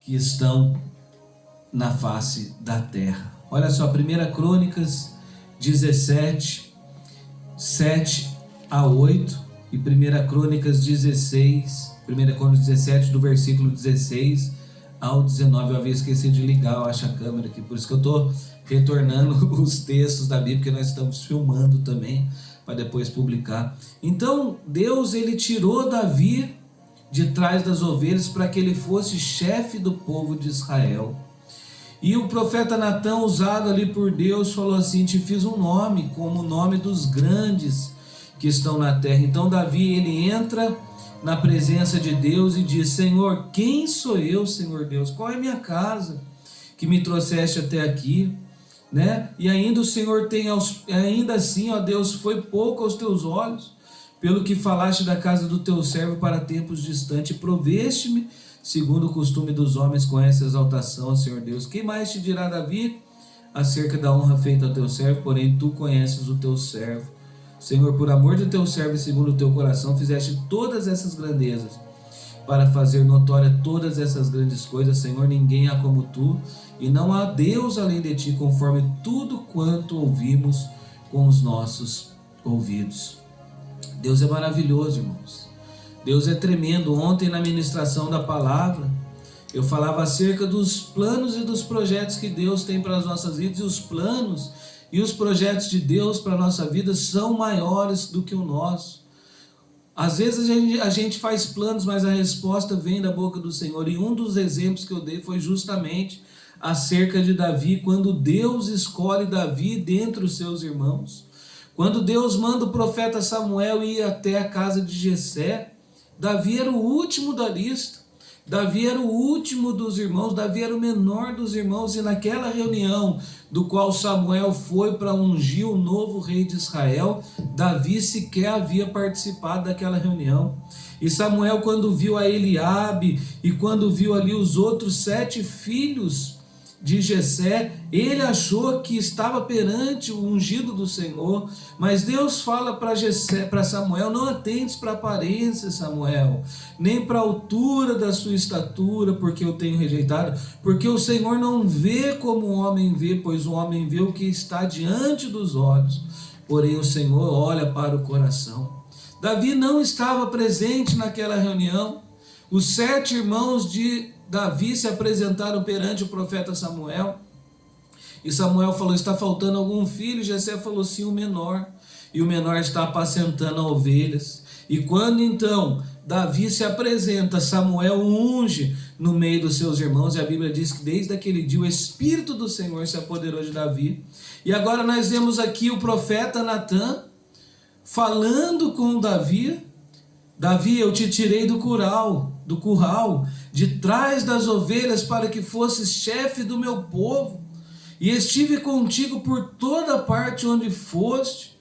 que estão na face da terra. Olha só, 1 Crônicas 17, 7 a 8 e 1 Crônicas 16, 1 Crônicas 17 do versículo 16 ao 19. Eu havia esquecido de ligar, eu acho, a câmera aqui, por isso que eu estou retornando os textos da Bíblia, porque nós estamos filmando também para depois publicar. Então Deus, ele tirou Davi de trás das ovelhas para que ele fosse chefe do povo de Israel. E o profeta Natã, usado ali por Deus, falou assim: te fiz um nome como o nome dos grandes que estão na terra. Então Davi, ele entra na presença de Deus e diz: Senhor, quem sou eu, Senhor Deus? Qual é a minha casa que me trouxeste até aqui? Né? E ainda o Senhor tem, ainda assim, ó Deus, foi pouco aos teus olhos, pelo que falaste da casa do teu servo para tempos distantes, proveste-me segundo o costume dos homens com essa exaltação, Senhor Deus. Quem mais te dirá, Davi, acerca da honra feita ao teu servo? Porém tu conheces o teu servo, Senhor, por amor do teu servo e segundo o teu coração fizeste todas essas grandezas, para fazer notória todas essas grandes coisas. Senhor, ninguém há como tu, e não há Deus além de ti, conforme tudo quanto ouvimos com os nossos ouvidos. Deus é maravilhoso, irmãos. Deus é tremendo. Ontem, na ministração da palavra, eu falava acerca dos planos e dos projetos que Deus tem para as nossas vidas, e os planos e os projetos de Deus para a nossa vida são maiores do que o nosso. Às vezes a gente faz planos, mas a resposta vem da boca do Senhor. E um dos exemplos que eu dei foi justamente acerca de Davi, quando Deus escolhe Davi dentre os seus irmãos. Quando Deus manda o profeta Samuel ir até a casa de Jessé, Davi era o último da lista. Davi era o último dos irmãos, Davi era o menor dos irmãos, e naquela reunião do qual Samuel foi para ungir o novo rei de Israel, Davi sequer havia participado daquela reunião. E Samuel, quando viu a Eliabe e quando viu ali os outros 7 filhos de Jessé, ele achou que estava perante o ungido do Senhor, mas Deus fala para Samuel: não atentes para a aparência, Samuel, nem para a altura da sua estatura, porque eu tenho rejeitado, porque o Senhor não vê como o homem vê, pois o homem vê o que está diante dos olhos, porém o Senhor olha para o coração. Davi não estava presente naquela reunião. Os 7 irmãos de Davi se apresentaram perante o profeta Samuel, e Samuel falou: está faltando algum filho? Jessé falou: sim, o menor, e o menor está apacentando ovelhas. E quando então Davi se apresenta, Samuel unge no meio dos seus irmãos, e a Bíblia diz que desde aquele dia o Espírito do Senhor se apoderou de Davi. E agora nós vemos aqui o profeta Natã falando com Davi: Davi, eu te tirei do curral, de trás das ovelhas, para que fosses chefe do meu povo, e estive contigo por toda parte onde foste,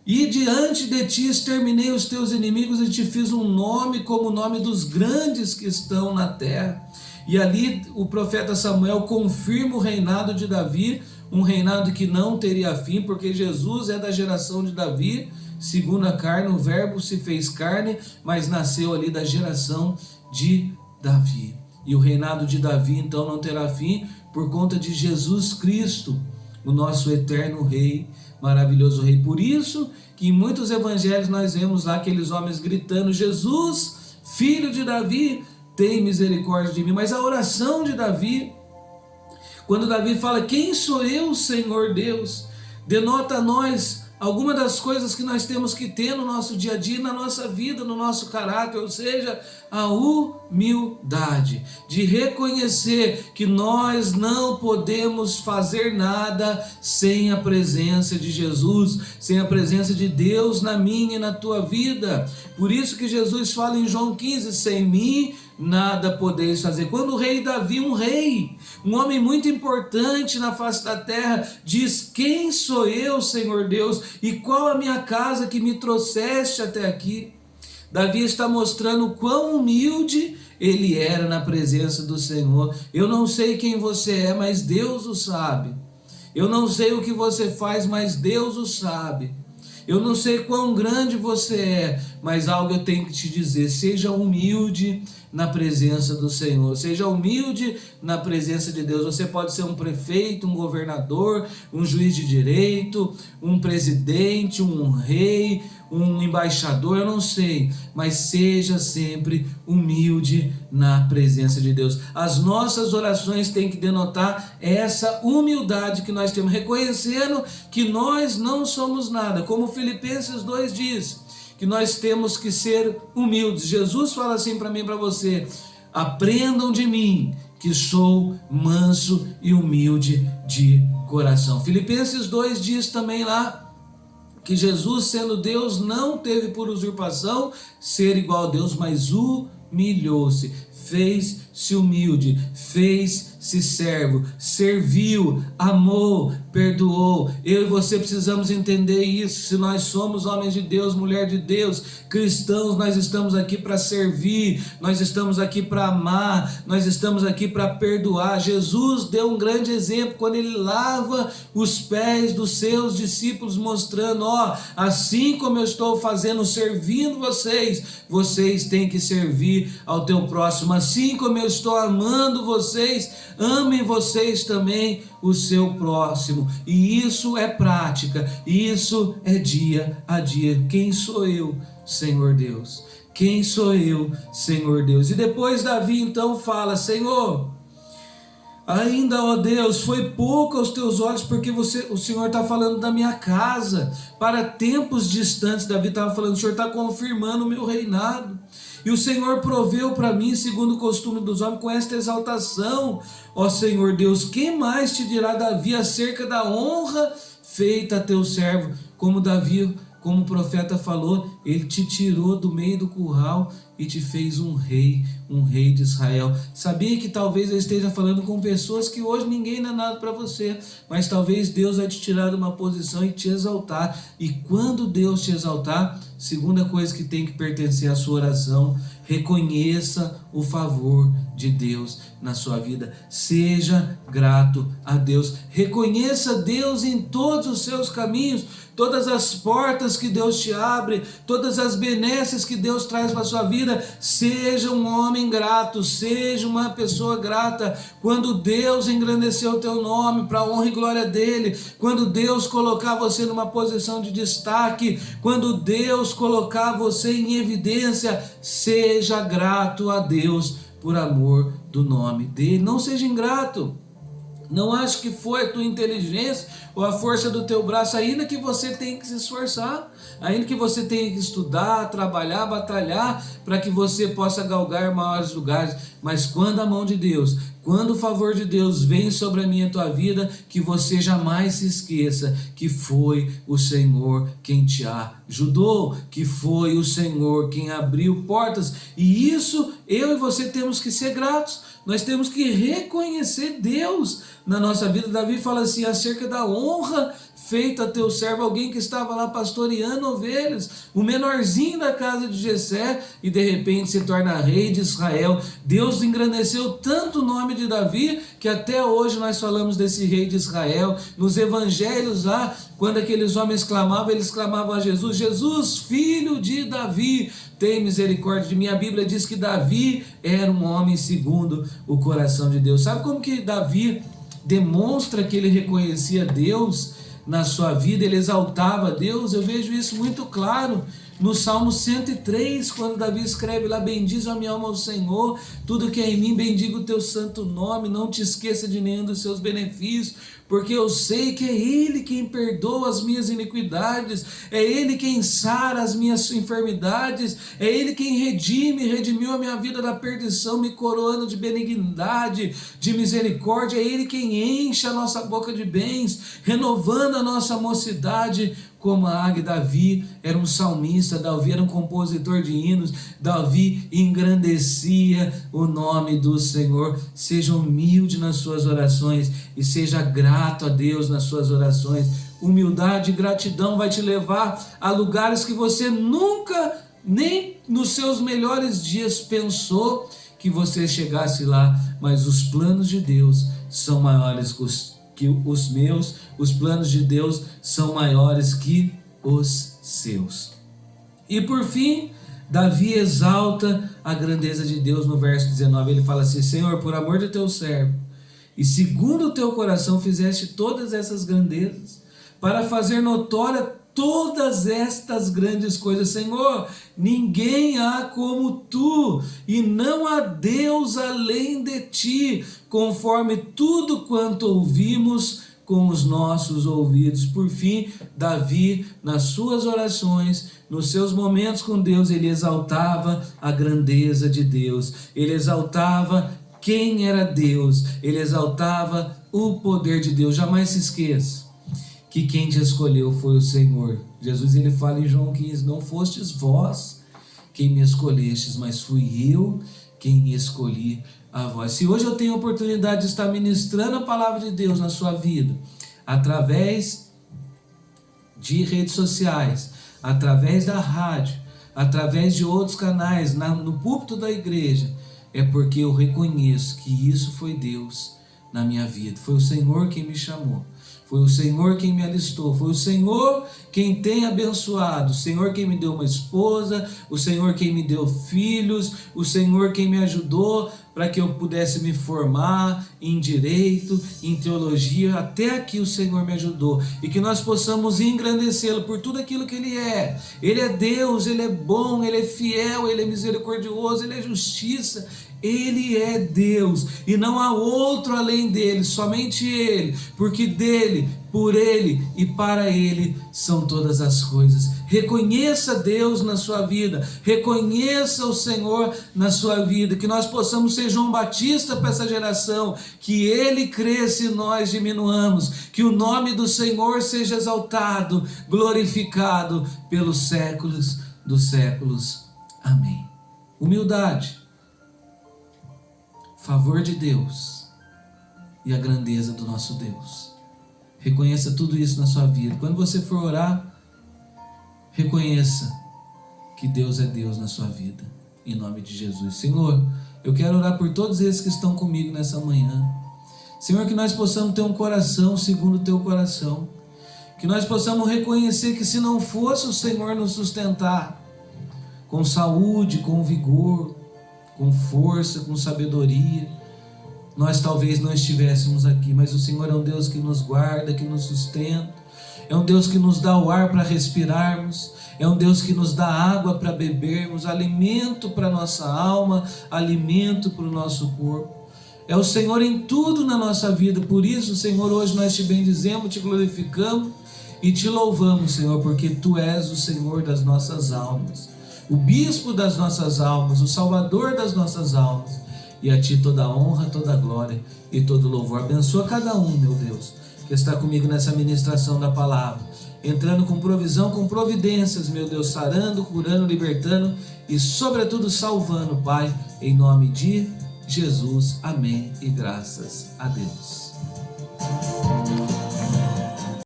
e diante de ti exterminei os teus inimigos, e te fiz um nome como o nome dos grandes que estão na terra. E ali o profeta Samuel confirma o reinado de Davi, um reinado que não teria fim, porque Jesus é da geração de Davi, segundo a carne, o verbo se fez carne, mas nasceu ali da geração de Davi. E o reinado de Davi então não terá fim, por conta de Jesus Cristo, o nosso eterno rei, maravilhoso rei. Por isso que em muitos evangelhos nós vemos lá aqueles homens gritando: Jesus, filho de Davi, tem misericórdia de mim. Mas a oração de Davi, quando Davi fala: quem sou eu, Senhor Deus, denota a nós alguma das coisas que nós temos que ter no nosso dia a dia, na nossa vida, no nosso caráter, ou seja, a humildade de reconhecer que nós não podemos fazer nada sem a presença de Jesus, sem a presença de Deus na minha e na tua vida. Por isso que Jesus fala em João 15: sem mim nada podeis fazer. Quando o rei Davi, um homem muito importante na face da terra, diz: quem sou eu, Senhor Deus, e qual a minha casa que me trouxeste até aqui? Davi está mostrando o quão humilde ele era na presença do Senhor. Eu não sei quem você é, mas Deus o sabe. Eu não sei o que você faz, mas Deus o sabe. Eu não sei quão grande você é, mas algo eu tenho que te dizer: seja humilde na presença do Senhor, seja humilde na presença de Deus. Você pode ser um prefeito, um governador, um juiz de direito, um presidente, um rei, um embaixador, eu não sei, mas seja sempre humilde na presença de Deus. As nossas orações têm que denotar essa humildade que nós temos, reconhecendo que nós não somos nada, como Filipenses 2 diz, que nós temos que ser humildes. Jesus fala assim para mim e para você: aprendam de mim, que sou manso e humilde de coração. Filipenses 2 diz também lá que Jesus, sendo Deus, não teve por usurpação ser igual a Deus, mas humilhou-se, fez-se humilde, fez-se servo, serviu, amou, perdoou. Eu e você precisamos entender isso. Se nós somos homens de Deus, mulher de Deus, cristãos, nós estamos aqui para servir, nós estamos aqui para amar, nós estamos aqui para perdoar. Jesus deu um grande exemplo quando ele lava os pés dos seus discípulos, mostrando: ó, assim como eu estou fazendo, servindo vocês, vocês têm que servir ao teu próximo. Assim como eu estou amando vocês, amem vocês também o seu próximo. E isso é prática, isso é dia a dia. Quem sou eu, Senhor Deus? Quem sou eu, Senhor Deus? E depois Davi então fala: Senhor, ainda, ó Deus, foi pouco aos teus olhos, porque o Senhor está falando da minha casa. Para tempos distantes, Davi estava falando: o Senhor está confirmando o meu reinado. E o Senhor proveu para mim, segundo o costume dos homens, com esta exaltação. Ó Senhor Deus, quem mais te dirá, Davi, acerca da honra feita a teu servo? Como Davi, como o profeta falou, ele te tirou do meio do curral e te fez um rei de Israel. Sabia que talvez eu esteja falando com pessoas que hoje ninguém dá nada para você, mas talvez Deus vai te tirar de uma posição e te exaltar. E quando Deus te exaltar, segunda coisa que tem que pertencer à sua oração: reconheça o favor de Deus na sua vida. Seja grato a Deus. Reconheça Deus em todos os seus caminhos, todas as portas que Deus te abre, todas as benesses que Deus traz para a sua vida. Seja um homem grato, seja uma pessoa grata. Quando Deus engrandeceu o teu nome para a honra e glória dele, quando Deus colocar você numa posição de destaque, quando Deus colocar você em evidência, seja grato a Deus por amor do nome dele. Não seja ingrato. Não ache que foi a tua inteligência ou a força do teu braço, ainda que você tenha que se esforçar, ainda que você tenha que estudar, trabalhar, batalhar, para que você possa galgar maiores lugares. Mas quando a mão de Deus, quando o favor de Deus vem sobre a minha e tua vida, que você jamais se esqueça que foi o Senhor quem te ajudou, que foi o Senhor quem abriu portas. E isso eu e você temos que ser gratos. Nós temos que reconhecer Deus na nossa vida. Davi fala assim acerca da honra feita a teu servo, alguém que estava lá pastoreando ovelhas, o menorzinho da casa de Jessé, e de repente se torna rei de Israel. Deus engrandeceu tanto o nome de Davi, que até hoje nós falamos desse rei de Israel. Nos evangelhos lá, quando aqueles homens clamavam, eles clamavam a Jesus: Jesus, filho de Davi, tem misericórdia de mim. A Bíblia diz que Davi era um homem segundo o coração de Deus. Sabe como que Davi demonstra que ele reconhecia Deus na sua vida? Ele exaltava Deus. Eu vejo isso muito claro no Salmo 103, quando Davi escreve lá: bendize a minha alma ao Senhor, tudo que é em mim, bendiga o teu santo nome, não te esqueça de nenhum dos seus benefícios, porque eu sei que é Ele quem perdoa as minhas iniquidades, é Ele quem sara as minhas enfermidades, é Ele quem redimiu a minha vida da perdição, me coroando de benignidade, de misericórdia, é Ele quem enche a nossa boca de bens, renovando a nossa mocidade como a águia. Davi era um salmista, Davi era um compositor de hinos, Davi engrandecia o nome do Senhor. Seja humilde nas suas orações e seja grato a Deus nas suas orações. Humildade e gratidão vai te levar a lugares que você nunca, nem nos seus melhores dias, pensou que você chegasse lá. Mas os planos de Deus são maiores que os meus, os planos de Deus são maiores que os seus. E por fim, Davi exalta a grandeza de Deus no verso 19. Ele fala assim: Senhor, por amor de teu servo, e segundo o teu coração fizeste todas essas grandezas, para fazer notória todas estas grandes coisas. Senhor, ninguém há como tu, e não há Deus além de ti, conforme tudo quanto ouvimos com os nossos ouvidos. Por fim, Davi, nas suas orações, nos seus momentos com Deus, ele exaltava a grandeza de Deus, ele exaltava quem era Deus, ele exaltava o poder de Deus. Jamais se esqueça que quem te escolheu foi o Senhor. Jesus, ele fala em João 15, não fostes vós quem me escolhestes, mas fui eu quem escolhi a vós. Se hoje eu tenho a oportunidade de estar ministrando a palavra de Deus na sua vida, através de redes sociais, através da rádio, através de outros canais, no púlpito da igreja, é porque eu reconheço que isso foi Deus na minha vida. Foi o Senhor quem me chamou, foi o Senhor quem me alistou, foi o Senhor quem tem abençoado, o Senhor quem me deu uma esposa, o Senhor quem me deu filhos, o Senhor quem me ajudou para que eu pudesse me formar em direito, em teologia. Até aqui o Senhor me ajudou, e que nós possamos engrandecê-lo por tudo aquilo que Ele é. Ele é Deus, Ele é bom, Ele é fiel, Ele é misericordioso, Ele é justiça. Ele é Deus e não há outro além dele, somente Ele, porque dele, por Ele e para Ele são todas as coisas. Reconheça Deus na sua vida, reconheça o Senhor na sua vida, que nós possamos ser João Batista para essa geração, que Ele cresça e nós diminuamos, que o nome do Senhor seja exaltado, glorificado pelos séculos dos séculos. Amém. Humildade, favor de Deus e a grandeza do nosso Deus. Reconheça tudo isso na sua vida. Quando você for orar, reconheça que Deus é Deus na sua vida, em nome de Jesus. Senhor, eu quero orar por todos esses que estão comigo nessa manhã. Senhor, que nós possamos ter um coração segundo o teu coração, que nós possamos reconhecer que se não fosse o Senhor nos sustentar com saúde, com vigor, com força, com sabedoria, nós talvez não estivéssemos aqui, mas o Senhor é um Deus que nos guarda, que nos sustenta, é um Deus que nos dá o ar para respirarmos, é um Deus que nos dá água para bebermos, alimento para a nossa alma, alimento para o nosso corpo. É o Senhor em tudo na nossa vida. Por isso, Senhor, hoje nós te bendizemos, te glorificamos e te louvamos, Senhor, porque Tu és o Senhor das nossas almas, o bispo das nossas almas, o salvador das nossas almas, e a Ti toda a honra, toda a glória e todo o louvor. Abençoa cada um, meu Deus, que está comigo nessa ministração da palavra, entrando com provisão, com providências, meu Deus, sarando, curando, libertando e sobretudo salvando, Pai, em nome de Jesus. Amém e graças a Deus.